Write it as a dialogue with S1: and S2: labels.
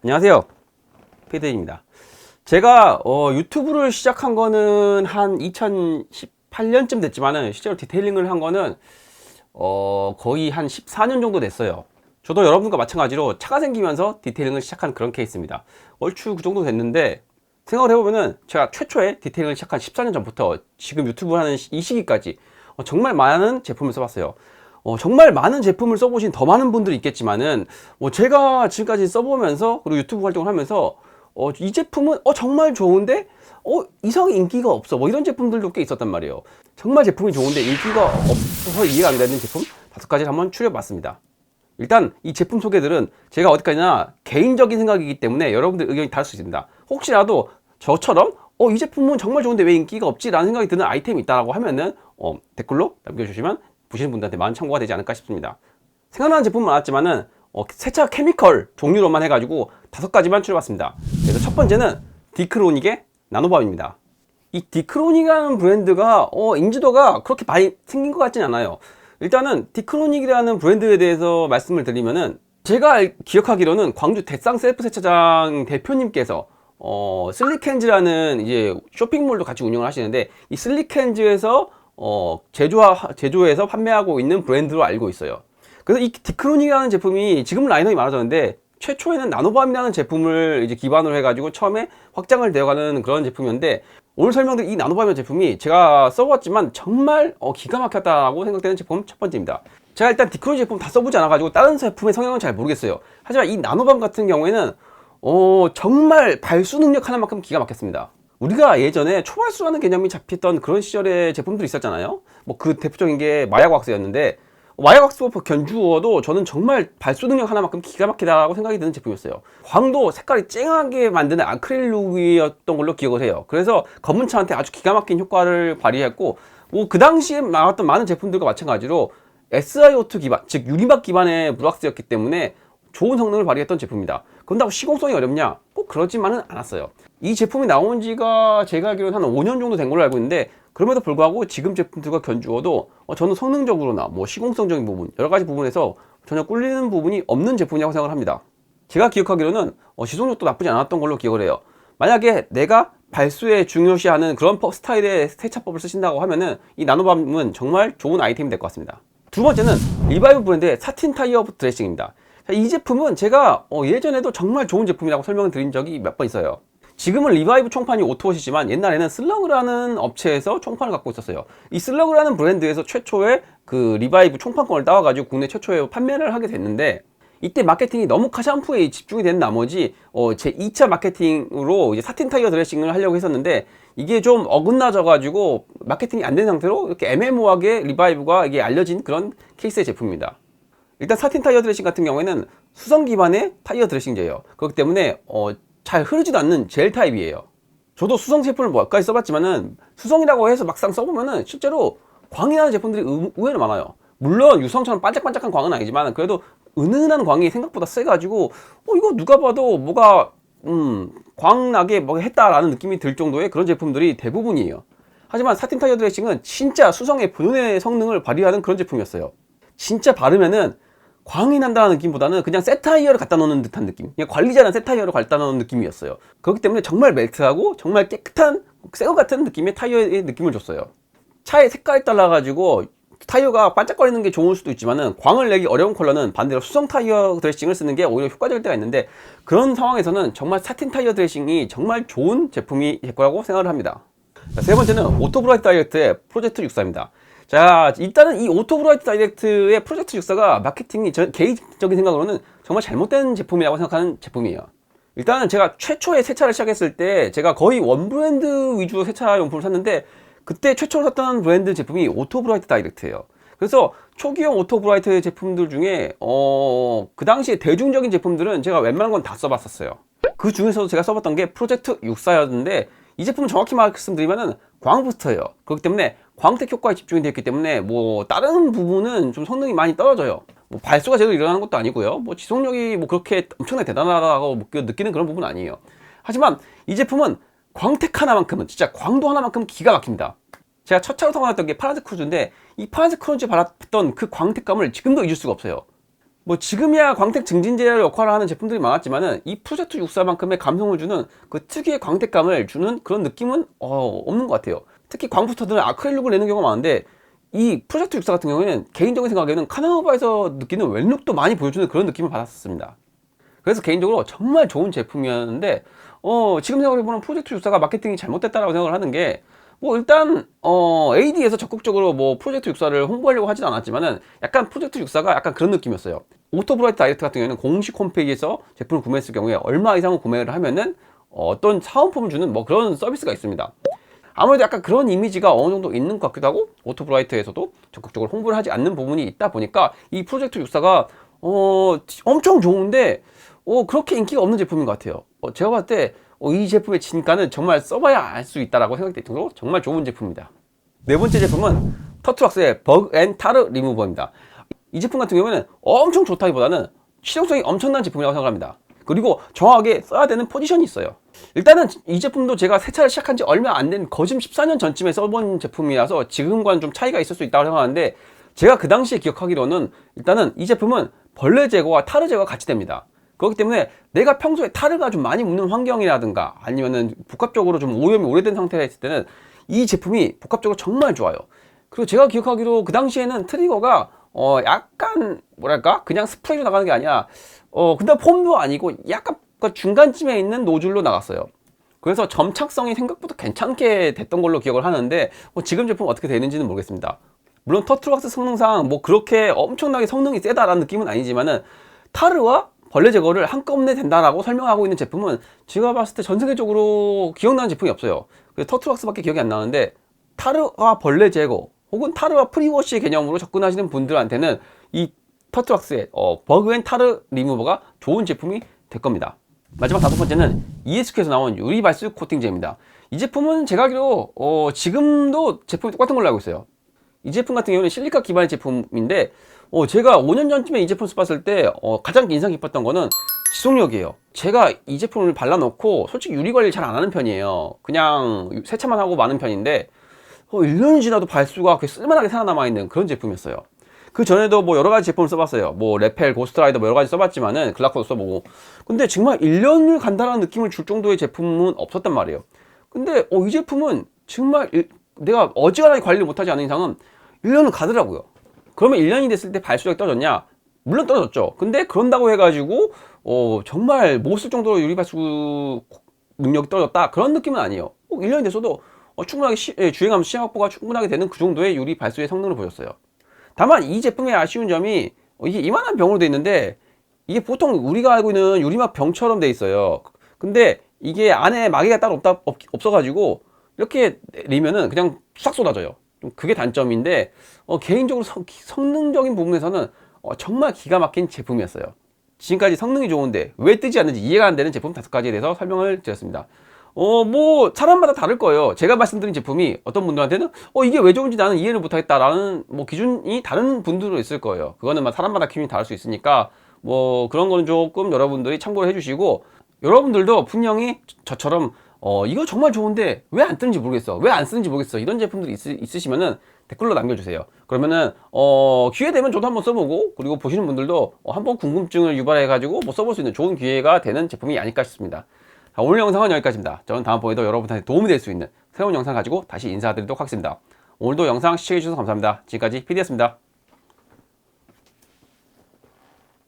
S1: 안녕하세요, 피드입니다. 제가 유튜브를 시작한 거는 한 2018년쯤 됐지만은 실제로 디테일링을 한 거는 거의 한 14년 정도 됐어요. 저도 여러분과 마찬가지로 차가 생기면서 디테일링을 시작한 그런 케이스입니다. 얼추 그 정도 됐는데 생각을 해보면은 제가 최초에 디테일링을 시작한 14년 전부터 지금 유튜브 하는 이 시기까지 정말 많은 제품을 써봤어요. 정말 많은 제품을 써보신 더 많은 분들이 있겠지만은 제가 지금까지 써보면서 그리고 유튜브 활동을 하면서 이 제품은 정말 좋은데 이상 인기가 없어, 뭐 이런 제품들도 꽤 있었단 말이에요. 정말 제품이 좋은데 인기가 없어서 이해가 안 되는 제품 5가지를 한번 추려봤습니다. 일단 이 제품 소개들은 제가 어디까지나 개인적인 생각이기 때문에 여러분들 의견이 다를 수 있습니다. 혹시라도 저처럼 이 제품은 정말 좋은데 왜 인기가 없지? 라는 생각이 드는 아이템이 있다고 하면은 댓글로 남겨주시면 보시는 분들한테 많은 참고가 되지 않을까 싶습니다. 생각나는 제품은 많았지만은 세차 케미컬 종류로만 해가지고 5가지만 추려봤습니다. 그래서 첫 번째는 디크로닉의 나노밤입니다. 이 디크로닉이라는 브랜드가 인지도가 그렇게 많이 생긴 것 같진 않아요. 일단은 디크로닉이라는 브랜드에 대해서 말씀을 드리면은 제가 기억하기로는 광주 대상 셀프 세차장 대표님께서 슬리켄즈라는 이제 쇼핑몰도 같이 운영을 하시는데 이 슬리켄즈에서 제조해서 판매하고 있는 브랜드로 알고 있어요. 그래서 이 디크로닉이라는 제품이 지금은 라인업이 많아졌는데 최초에는 나노밤이라는 제품을 이제 기반으로 해가지고 처음에 확장을 되어가는 그런 제품이었는데, 오늘 설명드릴 이 나노밤이라는 제품이 제가 써봤지만 정말 기가 막혔다라고 생각되는 제품 첫 번째입니다. 제가 일단 디크로닉 제품 다 써보지 않아가지고 다른 제품의 성향은 잘 모르겠어요. 하지만 이 나노밤 같은 경우에는 정말 발수 능력 하나만큼 기가 막혔습니다. 우리가 예전에 초발수라는 개념이 잡혔던 그런 시절의 제품들이 있었잖아요. 뭐 그 대표적인 게 마약왁스였는데, 마약왁스 견주어도 저는 정말 발수 능력 하나만큼 기가 막히다고 생각이 드는 제품이었어요. 광도 색깔이 쨍하게 만드는 아크릴룩이었던 걸로 기억을 해요. 그래서 검은 차한테 아주 기가 막힌 효과를 발휘했고, 뭐 그 당시에 나왔던 많은 제품들과 마찬가지로 SiO2 기반, 즉 유리막 기반의 물왁스였기 때문에 좋은 성능을 발휘했던 제품입니다. 그런다고 시공성이 어렵냐? 꼭 그러지만은 않았어요. 이 제품이 나온 지가 제가 알기로는 한 5년 정도 된 걸로 알고 있는데, 그럼에도 불구하고 지금 제품들과 견주어도 저는 성능적으로나 뭐 시공성적인 부분, 여러 가지 부분에서 전혀 꿀리는 부분이 없는 제품이라고 생각을 합니다. 제가 기억하기로는 지속력도 나쁘지 않았던 걸로 기억을 해요. 만약에 내가 발수에 중요시하는 그런 스타일의 세차법을 쓰신다고 하면은 이 나노밤은 정말 좋은 아이템이 될 것 같습니다. 두 번째는 리바이브 브랜드의 사틴 타이어 드레싱입니다. 이 제품은 제가 예전에도 정말 좋은 제품이라고 설명을 드린 적이 몇 번 있어요. 지금은 리바이브 총판이 오토워시지만 옛날에는 슬러그라는 업체에서 총판을 갖고 있었어요. 이 슬러그라는 브랜드에서 최초의 그 리바이브 총판권을 따와가지고 국내 최초에 판매를 하게 됐는데, 이때 마케팅이 너무 카샴푸에 집중이 된 나머지 제 2차 마케팅으로 이제 사틴 타이어 드레싱을 하려고 했었는데, 이게 좀 어긋나져가지고 마케팅이 안 된 상태로 이렇게 애매모호하게 리바이브가 이게 알려진 그런 케이스의 제품입니다. 일단 사틴 타이어 드레싱 같은 경우에는 수성 기반의 타이어 드레싱제예요. 그렇기 때문에 잘 흐르지도 않는 젤 타입이에요. 저도 수성 제품을 몇 가지 써봤지만은 수성이라고 해서 막상 써보면은 실제로 광이 나는 제품들이 의외로 많아요. 물론 유성처럼 반짝반짝한 광은 아니지만 그래도 은은한 광이 생각보다 세가지고 이거 누가 봐도 뭐가 광나게 뭐 했다라는 느낌이 들 정도의 그런 제품들이 대부분이에요. 하지만 사틴 타이어 드레싱은 진짜 수성의 본연의 성능을 발휘하는 그런 제품이었어요. 진짜 바르면은 광이 난다는 느낌보다는 그냥 새 타이어를 갖다 놓는 듯한 느낌, 그냥 관리자는 새 타이어를 갖다 놓는 느낌이었어요. 그렇기 때문에 정말 멜트하고 정말 깨끗한 새것 같은 느낌의 타이어의 느낌을 줬어요. 차의 색깔에 따라 가지고 타이어가 반짝거리는 게 좋을 수도 있지만은 광을 내기 어려운 컬러는 반대로 수성 타이어 드레싱을 쓰는 게 오히려 효과적일 때가 있는데, 그런 상황에서는 정말 사틴 타이어 드레싱이 정말 좋은 제품이 될 거라고 생각을 합니다. 세 번째는 오토브라이트 다이렉트의 프로젝트 64입니다. 자, 일단은 이 오토브라이트 다이렉트의 프로젝트 64가 마케팅이 개인적인 생각으로는 정말 잘못된 제품이라고 생각하는 제품이에요. 일단은 제가 최초에 세차를 시작했을 때 제가 거의 원 브랜드 위주로 세차 용품을 샀는데, 그때 최초로 샀던 브랜드 제품이 오토브라이트 다이렉트예요. 그래서 초기형 오토브라이트 제품들 중에 그 당시에 대중적인 제품들은 제가 웬만한 건 다 써봤었어요. 그 중에서도 제가 써봤던 게 프로젝트 64였는데, 이 제품은 정확히 말씀드리면은 광 부스터예요. 그렇기 때문에 광택 효과에 집중이 되었기 때문에 뭐 다른 부분은 좀 성능이 많이 떨어져요. 뭐 발수가 제대로 일어나는 것도 아니고요. 뭐 지속력이 뭐 그렇게 엄청나게 대단하다고 느끼는 그런 부분은 아니에요. 하지만 이 제품은 광택 하나만큼은, 진짜 광도 하나만큼 기가 막힙니다. 제가 첫 차로 타고 나왔던 게 파란색 크루즈인데, 이 파란색 크루즈에 발랐던 그 광택감을 지금도 잊을 수가 없어요. 뭐 지금이야 광택 증진제 역할을 하는 제품들이 많았지만은 이 프로젝트 64만큼의 감성을 주는 그 특유의 광택감을 주는 그런 느낌은 없는 것 같아요. 특히 광부터들은 아크릴룩을 내는 경우가 많은데 이 프로젝트 64 같은 경우에는 개인적인 생각에는 카나바에서 느끼는 왼룩도 많이 보여주는 그런 느낌을 받았습니다. 그래서 개인적으로 정말 좋은 제품이었는데 지금 생각해보면 프로젝트 64가 마케팅이 잘못됐다라고 생각을 하는 게 뭐 일단 AD에서 적극적으로 뭐 프로젝트 64를 홍보하려고 하진 않았지만은 약간 프로젝트 64가 약간 그런 느낌이었어요. 오토브라이트 다이렉트 같은 경우에는 공식 홈페이지에서 제품을 구매했을 경우에 얼마 이상을 구매를 하면은 어떤 사은품을 주는 뭐 그런 서비스가 있습니다. 아무래도 약간 그런 이미지가 어느 정도 있는 것 같기도 하고 오토브라이트에서도 적극적으로 홍보를 하지 않는 부분이 있다 보니까 이 프로젝트 64가 엄청 좋은데 그렇게 인기가 없는 제품인 것 같아요. 제가 봤을 때 이 제품의 진가는 정말 써봐야 알 수 있다라고 생각될 정도로 정말 좋은 제품입니다. 네 번째 제품은 터트락스의 버그 앤 타르 리무버입니다. 이 제품 같은 경우에는 엄청 좋다기보다는 실용성이 엄청난 제품이라고 생각합니다. 그리고 정확하게 써야 되는 포지션이 있어요. 일단은 이 제품도 제가 세차를 시작한 지 얼마 안 된 거진 14년 전쯤에 써본 제품이라서 지금과는 좀 차이가 있을 수 있다고 생각하는데 제가 그 당시에 기억하기로는 일단은 이 제품은 벌레 제거와 타르 제거가 같이 됩니다. 그렇기 때문에 내가 평소에 타르가 좀 많이 묻는 환경이라든가 아니면은 복합적으로 좀 오염이 오래된 상태가 있을 때는 이 제품이 복합적으로 정말 좋아요. 그리고 제가 기억하기로 그 당시에는 트리거가 약간 뭐랄까 그냥 스프레이로 나가는 게 아니라 근데 폼도 아니고 약간 그 중간쯤에 있는 노즐로 나갔어요. 그래서 점착성이 생각보다 괜찮게 됐던 걸로 기억을 하는데 지금 제품 어떻게 되는지는 모르겠습니다. 물론 터트락스 성능상 뭐 그렇게 엄청나게 성능이 세다라는 느낌은 아니지만은 타르와 벌레 제거를 한꺼번에 된다라고 설명하고 있는 제품은 제가 봤을 때 전 세계적으로 기억나는 제품이 없어요. 그래서 터트락스밖에 기억이 안 나는데 타르와 벌레 제거 혹은 타르와 프리워시 개념으로 접근하시는 분들한테는 이 터트락스의 버그 앤 타르 리무버가 좋은 제품이 될 겁니다. 마지막 다섯 번째는 ESQ에서 나온 유리 발수 코팅제입니다. 이 제품은 제가 알기로 지금도 제품이 똑같은 걸로 알고 있어요. 이 제품 같은 경우는 실리카 기반의 제품인데 제가 5년 전쯤에 이 제품 써봤을 때 가장 인상 깊었던 거는 지속력이에요. 제가 이 제품을 발라놓고 솔직히 유리 관리를 잘 안 하는 편이에요. 그냥 세차만 하고 마는 편인데 1년이 지나도 발수가 쓸만하게 살아남아있는 그런 제품이었어요. 그 전에도 뭐 여러 가지 제품을 써봤어요. 뭐 레펠, 고스트라이더 뭐 여러 가지 써봤지만은 글라코도 써보고. 근데 정말 1년을 간다는 느낌을 줄 정도의 제품은 없었단 말이에요. 근데 이 제품은 정말 내가 어지간하게 관리를 못하지 않는 이상은 1년은 가더라고요. 그러면 1년이 됐을 때 발수력이 떨어졌냐? 물론 떨어졌죠. 근데 그런다고 해가지고 정말 못 쓸 정도로 유리 발수 능력이 떨어졌다 그런 느낌은 아니에요. 1년이 됐어도 충분하게 주행하면서 시야 확보가 충분하게 되는 그 정도의 유리 발수의 성능을 보였어요. 다만 이 제품의 아쉬운 점이 이게 이만한 병으로 돼 있는데 이게 보통 우리가 알고 있는 유리막 병처럼 돼 있어요. 근데 이게 안에 마개가 따로 없어가지고 이렇게 내리면은 그냥 싹 쏟아져요. 좀 그게 단점인데 개인적으로 성능적인 부분에서는 정말 기가 막힌 제품이었어요. 지금까지 성능이 좋은데 왜 뜨지 않는지 이해가 안 되는 제품 5가지에 대해서 설명을 드렸습니다. 뭐 사람마다 다를 거예요. 제가 말씀드린 제품이 어떤 분들한테는 이게 왜 좋은지 나는 이해를 못하겠다라는 뭐 기준이 다른 분들도 있을 거예요. 그거는 막 사람마다 기준이 다를 수 있으니까 뭐 그런 거는 조금 여러분들이 참고를 해주시고 여러분들도 분명히 저처럼 이거 정말 좋은데 왜 안 뜨는지 모르겠어, 왜 안 쓰는지 모르겠어, 이런 제품들이 있으시면은 댓글로 남겨주세요. 그러면은 기회 되면 저도 한번 써보고 그리고 보시는 분들도 한번 궁금증을 유발해 가지고 뭐 써볼 수 있는 좋은 기회가 되는 제품이 아닐까 싶습니다. 자, 오늘 영상은 여기까지입니다. 저는 다음번에도 여러분한테 도움이 될 수 있는 새로운 영상 가지고 다시 인사드리도록 하겠습니다. 오늘도 영상 시청해주셔서 감사합니다. 지금까지 PD였습니다.